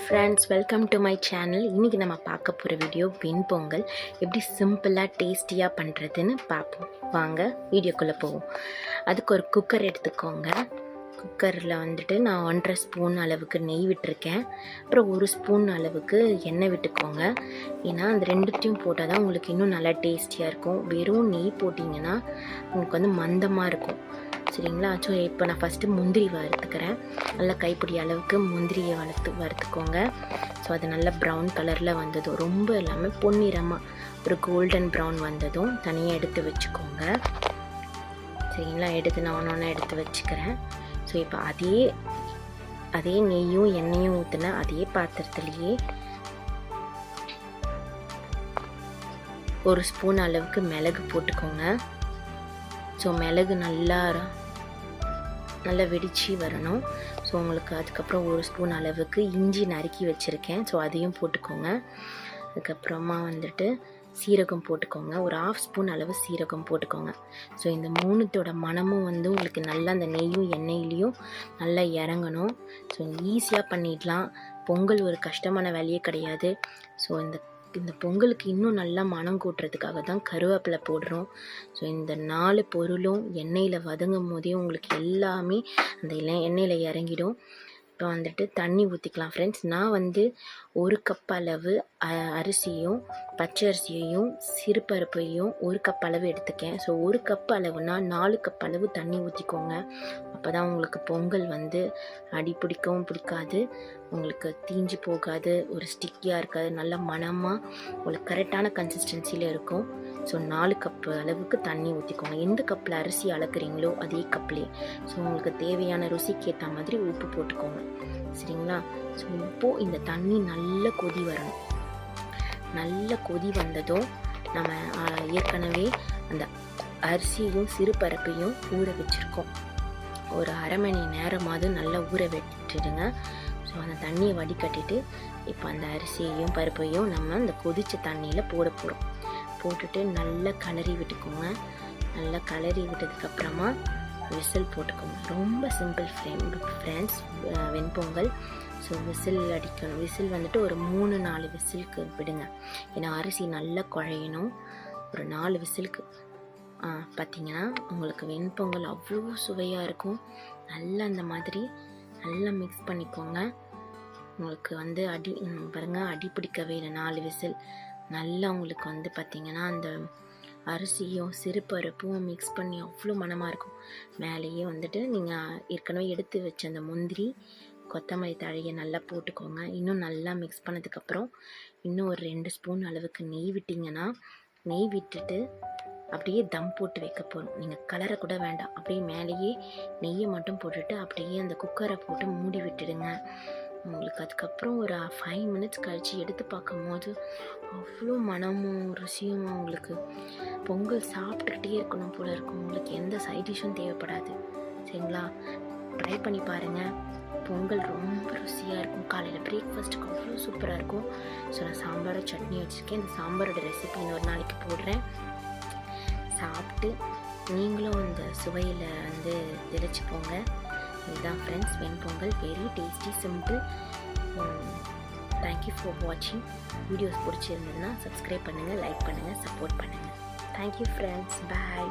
Friends, welcome to my channel. இன்றைக்கி நம்ம பார்க்க போகிற வீடியோ வெண்பொங்கல் எப்படி சிம்பிளாக டேஸ்டியாக பண்ணுறதுன்னு பார்ப்போம். வாங்க வீடியோக்குள்ளே போவோம். அதுக்கு ஒரு குக்கர் எடுத்துக்கோங்க. குக்கரில் வந்துட்டு நான் 1.5 ஸ்பூன் அளவுக்கு நெய் விட்டுருக்கேன். அப்புறம் 1 ஸ்பூன் அளவுக்கு எண்ணெய் விட்டுக்கோங்க. ஏன்னா அந்த ரெண்டுத்தையும் போட்டால் தான் உங்களுக்கு இன்னும் நல்லா டேஸ்டியாக இருக்கும். வெறும் நெய் போட்டிங்கன்னா உங்களுக்கு வந்து மந்தமாக இருக்கும். சரிங்களா? ஸோ இப்போ நான் ஃபஸ்ட்டு முந்திரி வறுத்துக்கிறேன். நல்லா கைப்பிடி அளவுக்கு முந்திரியை வறுத்துக்கோங்க. ஸோ அது நல்லா ப்ரௌன் கலரில் வந்ததும், ரொம்ப இல்லாமல் பொன்னிறமாக ஒரு கோல்டன் ப்ரௌன் வந்ததும் தனியாக எடுத்து வச்சுக்கோங்க. சரிங்களா? எடுத்து நான் ஒன்று எடுத்து வச்சுக்கிறேன். ஸோ இப்போ அதே நெய்யும் எண்ணெயும் ஊற்றின அதே பாத்திரத்துலேயே 1 ஸ்பூன் அளவுக்கு மிளகு போட்டுக்கோங்க. ஸோ மிளகு நல்லா வெடித்து வரணும். ஸோ உங்களுக்கு அதுக்கப்புறம் 1 ஸ்பூன் அளவுக்கு இஞ்சி நறுக்கி வச்சுருக்கேன். ஸோ அதையும் போட்டுக்கோங்க. அதுக்கப்புறமா வந்துட்டு சீரகம் போட்டுக்கோங்க. ஒரு 1/2 ஸ்பூன் அளவு சீரகம் போட்டுக்கோங்க. ஸோ இந்த 3தோட மணமும் வந்து உங்களுக்கு நல்லா அந்த நெய்யும் எண்ணெயிலையும் நல்லா இறங்கணும். ஸோ ஈஸியாக பண்ணிடலாம். பொங்கல் ஒரு கஷ்டமான வேலையே கிடையாது. ஸோ இந்த பொங்கலுக்கு இன்னும் நல்லா மனம் கூட்டுறதுக்காக தான் கருவேப்பிலை போடுறோம். ஸோ இந்த 4 பொருளும் எண்ணெயில் வதங்கும் போதே உங்களுக்கு எல்லாமே அந்த எண்ணெயில் இறங்கிடும். இப்போ வந்துட்டு தண்ணி ஊற்றிக்கலாம் ஃப்ரெண்ட்ஸ். நான் வந்து 1 கப் அளவு அரிசியும் பச்சை அரிசியையும் சிறுபருப்பையும் 1 கப் அளவு எடுத்துக்கேன். ஸோ 1 கப் அளவுனா 4 கப் அளவு தண்ணி ஊற்றிக்கோங்க. அப்போ தான் உங்களுக்கு பொங்கல் வந்து அடி பிடிக்கவும் பிடிக்காது, உங்களுக்கு தீஞ்சு போகாது, ஒரு ஸ்டிக்கியாக இருக்காது, நல்ல மணமாக உங்களுக்கு கரெக்டான கன்சிஸ்டன்சியில் இருக்கும். ஸோ 4 கப் அளவுக்கு தண்ணி ஊற்றிக்கோங்க. எந்த கப்பில் அரிசி அளக்குறீங்களோ அதே கப்லேயே. ஸோ உங்களுக்கு தேவையான ருசிக்கு ஏற்ற மாதிரி உப்பு போட்டுக்கோங்க. சரிங்களா? ஸோ இப்போது இந்த தண்ணி நல்ல கொதி வரணும். நல்ல கொதி வந்ததும் நம்ம ஏற்கனவே அந்த அரிசியும் சிறுபருப்பையும் ஊற வச்சுருக்கோம். ஒரு அரை மணி நேரமாவது நல்லா ஊற விட்டுடுங்க. ஸோ அந்த தண்ணியை வடிகட்டிட்டு இப்போ அந்த அரிசியையும் பருப்பையும் நம்ம அந்த கொதித்த தண்ணியில் போட போகிறோம். போட்டுட்டு நல்லா கிளறி விட்டுக்கோங்க. நல்லா கிளறி விட்டதுக்கப்புறமா விசில் போட்டுக்கோங்க. ரொம்ப சிம்பிள் ஃப்ரெண்ட்ஸ் வெண்பொங்கல். ஸோ விசில் அடிக்கணும். விசில் வந்துட்டு ஒரு 3-4 விசிலுக்கு விடுங்க. ஏன்னா அரிசி நல்லா குழையணும். ஒரு 4 விசிலுக்கு பார்த்திங்கன்னா உங்களுக்கு வெண்பொங்கல் அவ்வளோ சுவையாக இருக்கும். நல்லா அந்த மாதிரி நல்லா மிக்ஸ் பண்ணிக்கோங்க. உங்களுக்கு வந்து பாருங்கள், அடி பிடிக்கவே இல்லை. 4 விசில் நல்லா உங்களுக்கு வந்து பார்த்திங்கன்னா அந்த அரிசியும் சிறுபருப்பும் மிக்ஸ் பண்ணி அவ்வளோ மணமாக இருக்கும். மேலேயே வந்துட்டு நீங்கள் ஏற்கனவே எடுத்து வச்ச அந்த முந்திரி கொத்தமல்லி தழையை நல்லா போட்டுக்கோங்க. இன்னும் நல்லா மிக்ஸ் பண்ணதுக்கப்புறம் இன்னும் ஒரு 2 ஸ்பூன் அளவுக்கு நெய் விட்டிங்கன்னா, நெய் விட்டுட்டு அப்படியே தம் போட்டு வைக்க போகிறோம். நீங்கள் கலரை கூட வேண்டாம், அப்படியே மேலேயே நெய்யை மட்டும் போட்டுட்டு அப்படியே அந்த குக்கரை போட்டு மூடி விட்டுடுங்க. உங்களுக்கு அதுக்கப்புறம் ஒரு 5 மினிட்ஸ் கழித்து எடுத்து பார்க்கும் போது அவ்வளோ மனமும் ருசியும் உங்களுக்கு பொங்கல் சாப்பிட்டுக்கிட்டே இருக்கணும் போல் இருக்கும். உங்களுக்கு எந்த சைட் டிஷ்ஷும் தேவைப்படாது. சரிங்களா? ட்ரை பண்ணி பாருங்கள். பொங்கல் ரொம்ப ருசியாக இருக்கும். காலையில் பிரேக்ஃபாஸ்ட்டுக்கு அவ்வளோ சூப்பராக இருக்கும். ஸோ நான் சாம்பாரோட சட்னி வச்சுருக்கேன். இந்த சாம்பாரோட ரெசிபி இன்னொரு நாளைக்கு போடுறேன். சாப்பிட்டு நீங்களும் இந்த சுவையில் வந்து தெளிச்சுப்போங்க. இதுதான் friends venpongal. Very tasty, simple. Thank you for வாட்சிங். வீடியோஸ் பிடிச்சிருந்ததுன்னா சப்ஸ்கிரைப் பண்ணுங்கள், லைக் பண்ணுங்கள், சப்போர்ட் பண்ணுங்கள். Thank you friends. பாய்.